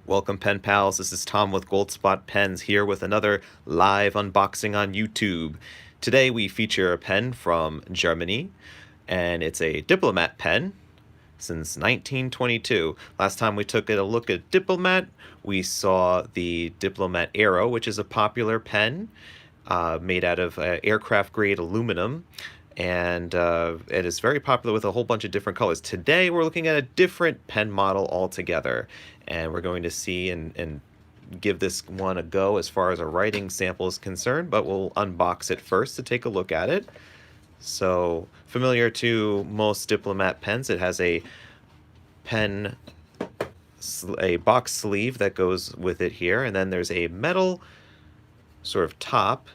Welcome, pen pals. This is Tom with Goldspot Pens here with another live unboxing on YouTube. Today we feature a pen from Germany, and it's a Diplomat pen since 1922. Last time we took a look at Diplomat, we saw the Diplomat Aero, which is a popular pen made out of aircraft-grade aluminum. And it is very popular with a whole bunch of different colors. Today we're looking at a different pen model altogether, and we're going to see and give this one a go as far as a writing sample is concerned, but we'll unbox it first to take a look at it. So, familiar to most Diplomat pens, it has a box sleeve that goes with it here, and then there's a metal sort of top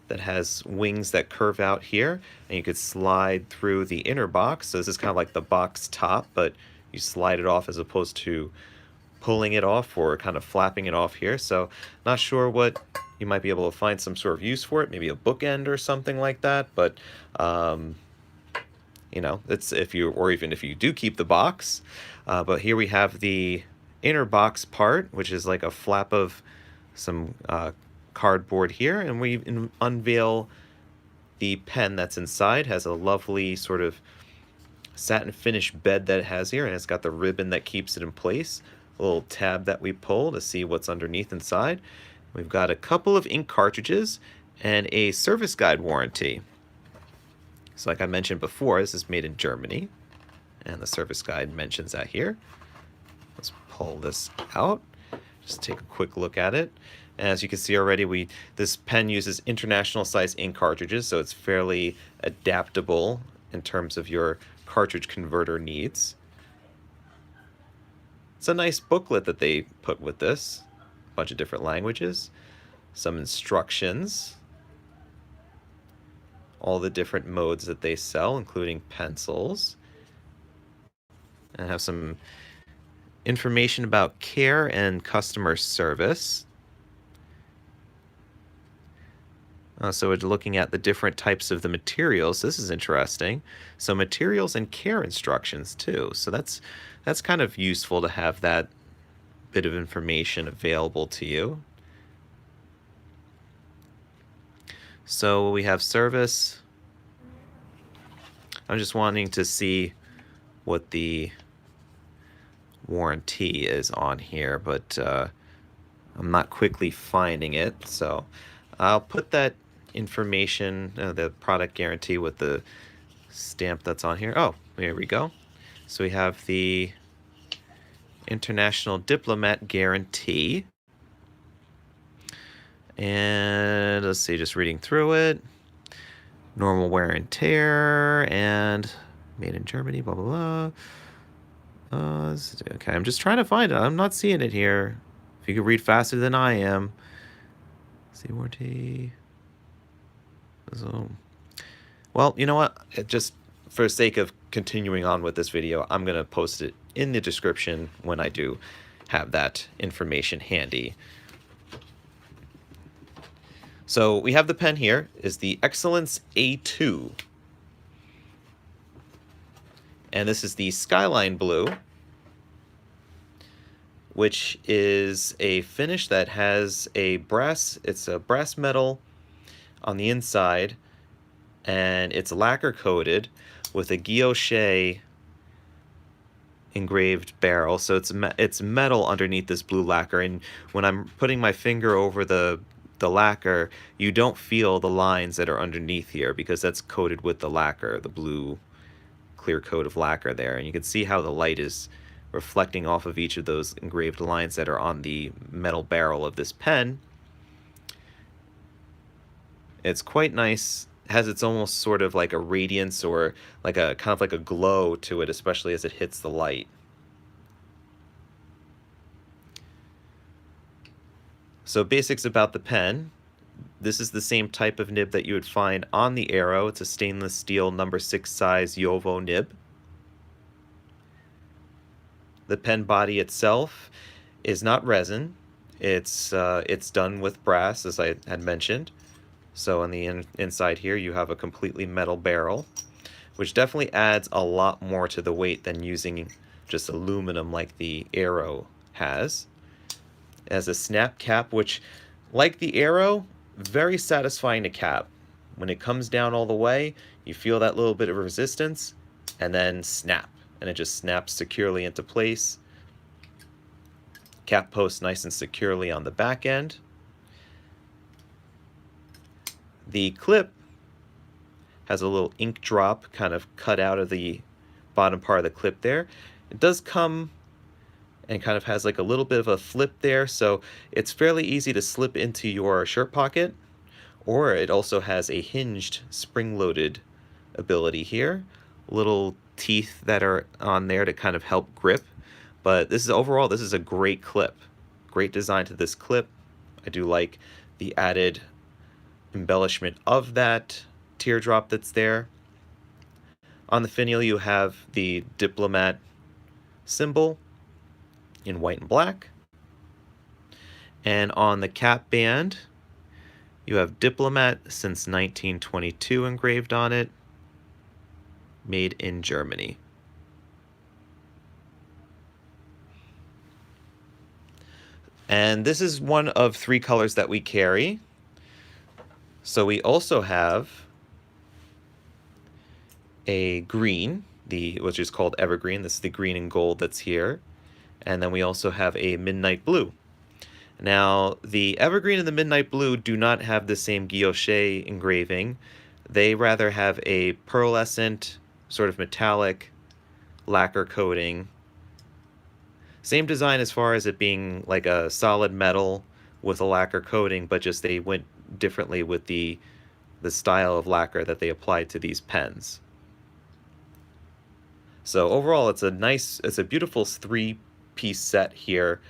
that has wings that curve out here, and you could slide through the inner box. So this is kind of like the box top, but you slide it off as opposed to pulling it off or kind of flapping it off here. So not sure what you might be able to find some sort of use for it, maybe a bookend or something like that, but you know, it's even if you do keep the box. But here we have the inner box part, which is like a flap of some cardboard here, and we unveil the pen that's inside. Has a lovely sort of satin finish bed that it has here, and it's got the ribbon that keeps it in place. A little tab that we pull to see what's underneath inside. We've got a couple of ink cartridges and a service guide warranty. So like I mentioned before, this is made in Germany, and the service guide mentions that here. Let's pull this out, just take a quick look at it. As you can see already, this pen uses international size ink cartridges, so it's fairly adaptable in terms of your cartridge converter needs. It's a nice booklet that they put with this. A bunch of different languages, some instructions, all the different modes that they sell, including pencils, and have some information about care and customer service. So we're looking at the different types of the materials. This is interesting. So materials and care instructions too. So that's kind of useful to have that bit of information available to you. So we have service. I'm just wanting to see what the warranty is on here, but I'm not quickly finding it. So I'll put that information, the product guarantee with the stamp that's on here. Oh, here we go. So we have the International Diplomat Guarantee. And let's see, just reading through it. Normal wear and tear, and made in Germany, blah, blah, blah. Okay, I'm just trying to find it. I'm not seeing it here. If you could read faster than I am. See, warranty. So, well, you know what? Just for the sake of continuing on with this video, I'm going to post it in the description when I do have that information handy. So we have the pen here, is the Excellence A2. And this is the Skyline Blue, which is a finish that has it's a brass metal on the inside, and it's lacquer coated with a guilloche engraved barrel. So it's metal underneath this blue lacquer, and when I'm putting my finger over the lacquer, you don't feel the lines that are underneath here because that's coated with the lacquer, the blue clear coat of lacquer there, and you can see how the light is reflecting off of each of those engraved lines that are on the metal barrel of this pen. It's quite nice. It has its almost sort of like a radiance or like a kind of like a glow to it, especially as it hits the light. So basics about the pen. This is the same type of nib that you would find on the Aero. It's a stainless steel number 6 size JoWo nib. The pen body itself is not resin. It's done with brass, as I had mentioned. So on the inside here, you have a completely metal barrel, which definitely adds a lot more to the weight than using just aluminum like the Aero has. It has a snap cap, which, like the arrow, very satisfying to cap. When it comes down all the way, you feel that little bit of resistance, and then snap, and it just snaps securely into place. Cap post nice and securely on the back end. The clip has a little ink drop kind of cut out of the bottom part of the clip there. It does come and kind of has like a little bit of a flip there, so it's fairly easy to slip into your shirt pocket, or it also has a hinged spring-loaded ability here. Little teeth that are on there to kind of help grip. But this is overall, this is a great clip. Great design to this clip. I do like the added embellishment of that teardrop that's there. On the finial, you have the Diplomat symbol in white and black. And on the cap band, you have Diplomat since 1922 engraved on it, made in Germany. And this is one of 3 colors that we carry. So we also have a green, which is called Evergreen. This is the green and gold that's here. And then we also have a midnight blue. Now, the Evergreen and the midnight blue do not have the same guilloche engraving. They rather have a pearlescent, sort of metallic lacquer coating. Same design as far as it being like a solid metal with a lacquer coating, but just they went differently with the style of lacquer that they applied to these pens. So overall, it's a beautiful 3-piece set here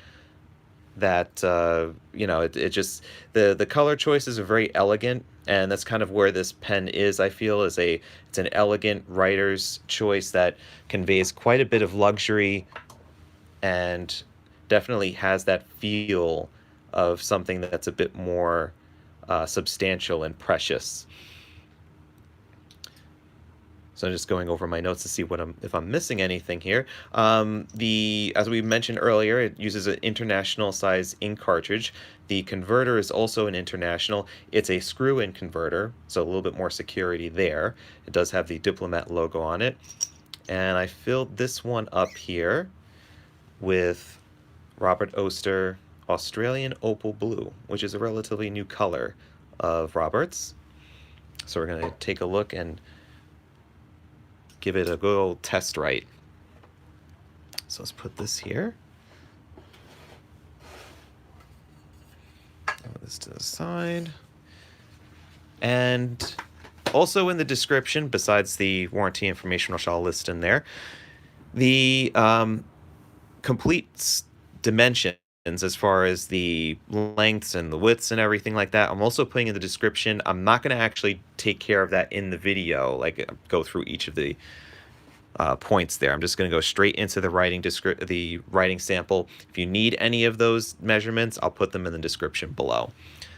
that, you know, it just, the color choices are very elegant, and that's kind of where this pen is, I feel, it's an elegant writer's choice that conveys quite a bit of luxury and definitely has that feel of something that's a bit more substantial and precious. So I'm just going over my notes to see if I'm missing anything here. As we mentioned earlier, it uses an international size ink cartridge. The converter is also an international. It's a screw-in converter, so a little bit more security there. It does have the Diplomat logo on it. And I filled this one up here with Robert Oster Australian Opal Blue, which is a relatively new color of Robert's. So we're going to take a look and give it a good old test write. So let's put this here. Put this to the side. And also in the description, besides the warranty information, which I'll list in there, the complete dimensions as far as the lengths and the widths and everything like that, I'm also putting in the description. I'm not going to actually take care of that in the video, like go through each of the points there. I'm just going to go straight into the writing sample. If you need any of those measurements, I'll put them in the description below.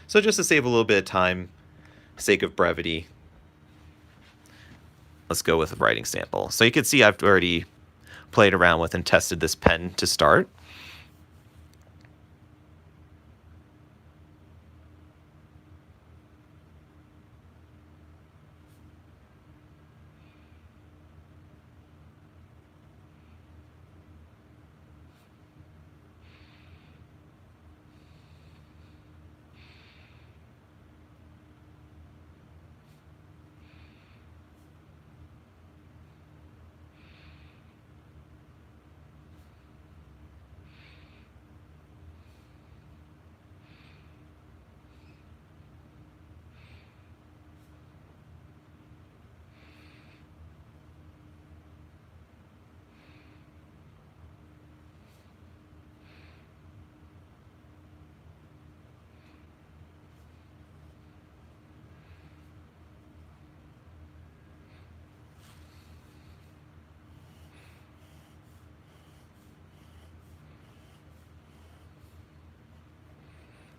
So just to save a little bit of time, sake of brevity, let's go with the writing sample. So you can see I've already played around with and tested this pen to start.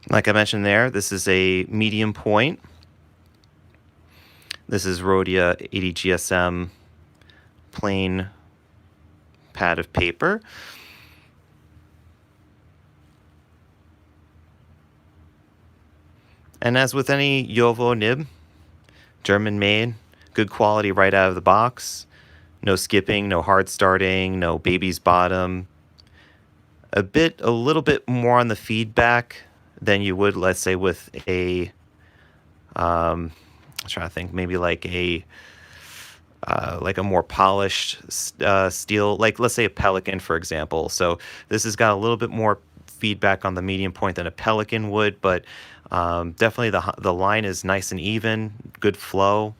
Like I mentioned there, this is a medium point. This is Rhodia 80 GSM plain pad of paper. And as with any Yovo nib, German made, good quality right out of the box. No skipping, no hard starting, no baby's bottom. A little bit more on the feedback than you would, let's say, with a, I'm trying to think, maybe like a more polished steel, like let's say a Pelican, for example. So this has got a little bit more feedback on the medium point than a Pelican would, but definitely the line is nice and even, good flow.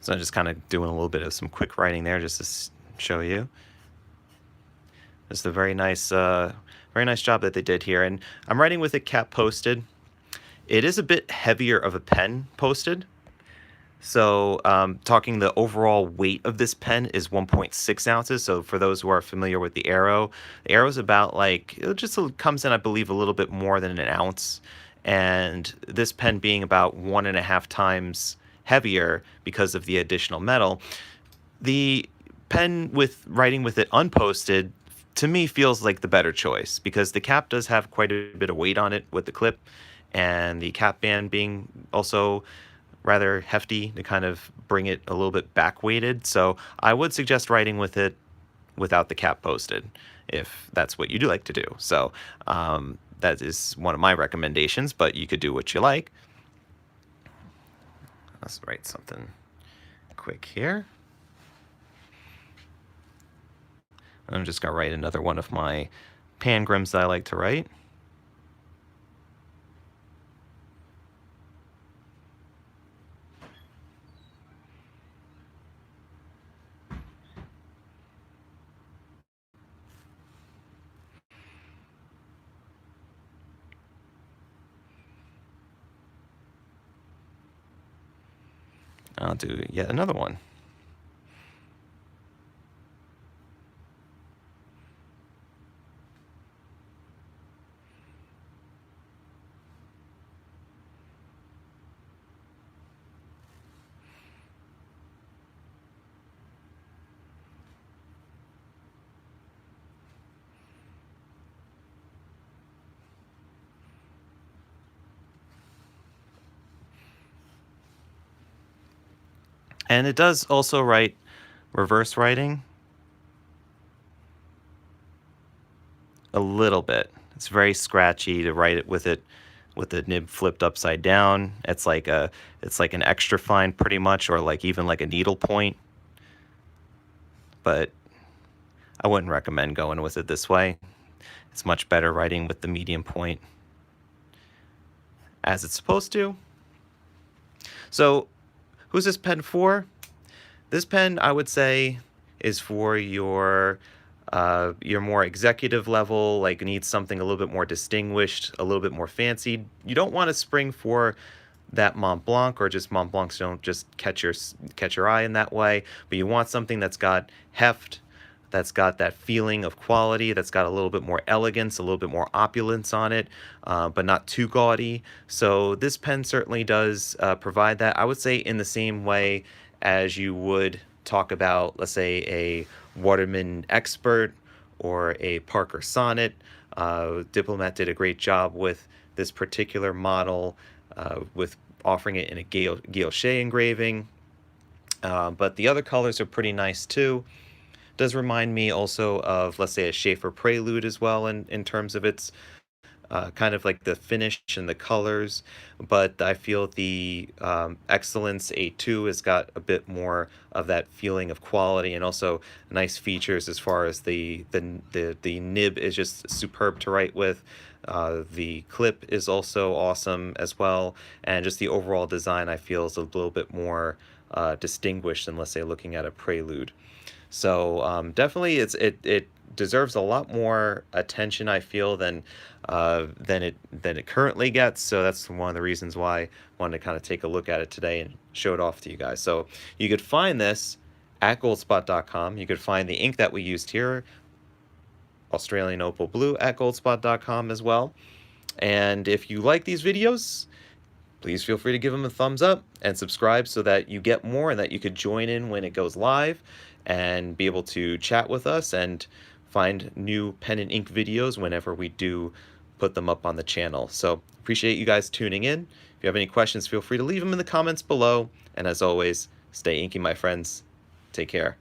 So I'm just kind of doing a little bit of some quick writing there just to show you. It's a very nice job that they did here. And I'm writing with it cap posted. It is a bit heavier of a pen posted. So talking the overall weight of this pen is 1.6 ounces. So for those who are familiar with the Arrow is about like, it just comes in, I believe, a little bit more than an ounce. And this pen being about 1.5 times heavier because of the additional metal, the pen with writing with it unposted to me feels like the better choice because the cap does have quite a bit of weight on it with the clip, and the cap band being also rather hefty to kind of bring it a little bit back weighted. So I would suggest writing with it without the cap posted if that's what you do like to do. So that is one of my recommendations, but you could do what you like. Let's write something quick here. I'm just going to write another one of my pangrams that I like to write. I'll do yet another one. And it does also write reverse writing a little bit. It's very scratchy to write it with the nib flipped upside down. It's like an extra fine pretty much, or like even like a needle point. But I wouldn't recommend going with it this way. It's much better writing with the medium point as it's supposed to. So who's this pen for? This pen, I would say, is for your more executive level, like needs something a little bit more distinguished, a little bit more fancied. You don't want to spring for that Mont Blanc, or just Mont Blancs don't just catch your eye in that way, but you want something that's got heft, that's got that feeling of quality, that's got a little bit more elegance, a little bit more opulence on it, but not too gaudy. So this pen certainly does provide that. I would say in the same way as you would talk about, let's say, a Waterman Expert or a Parker Sonnet. Diplomat did a great job with this particular model, with offering it in a guilloche engraving. But the other colors are pretty nice too. Does remind me also of, let's say, a Schaefer Prelude as well in terms of its kind of like the finish and the colors, but I feel the Excellence A2 has got a bit more of that feeling of quality, and also nice features as far as the nib is just superb to write with. The clip is also awesome as well, and just the overall design I feel is a little bit more distinguished than, let's say, looking at a Prelude. So definitely it deserves a lot more attention, I feel, than it currently gets. So that's one of the reasons why I wanted to kind of take a look at it today and show it off to you guys. So you could find this at goldspot.com. You could find the ink that we used here Australian Opal Blue at goldspot.com as well. And if you like these videos, please feel free to give them a thumbs up and subscribe so that you get more and that you could join in when it goes live and be able to chat with us and find new pen and ink videos whenever we do put them up on the channel. So appreciate you guys tuning in. If you have any questions, feel free to leave them in the comments below. And as always, stay inky, my friends. Take care.